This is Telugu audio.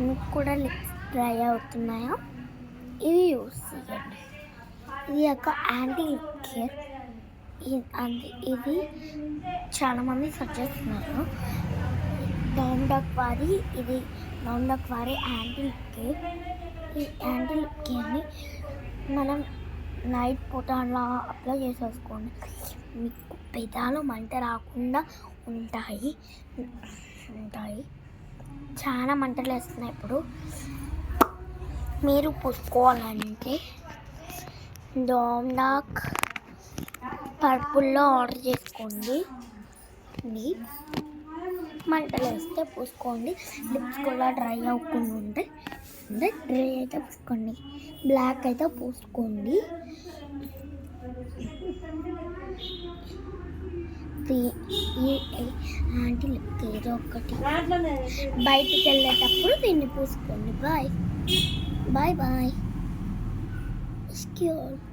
మీకు కూడా లిప్స్ డ్రై అవుతున్నాయా? ఇది యూస్ చేయండి. ఇది ఒక యాంటీ లిప్ కేర్. ఇది చాలామంది సజెస్ట్ చేస్తున్నారు. డాక్ వారి యాంటీ లిప్ కేర్. ఈ యాంటీ లిప్ కేర్ని మనం నైట్ పూట అలా అప్లై చేసేసుకోండి. మీకు పెదాలు మంట రాకుండా ఉంటాయి. చాలా మంటలు వేస్తున్నాయి. ఇప్పుడు మీరు పూసుకోవాలంటే డాక్ పర్పుల్లో ఆర్డర్ చేసుకోండి. మంటలు వేస్తే పూసుకోండి. లిప్స్ కూడా డ్రై అవ్వకుండా ఉంటాయి. డ్రై అయితే పూసుకోండి, బ్లాక్ అయితే పూసుకోండి. ఈ యాంటీ లిప్ కేర్ ఒకటి బయటికి వెళ్ళేటప్పుడు దీన్ని పూసుకోండి. Bye bye bye.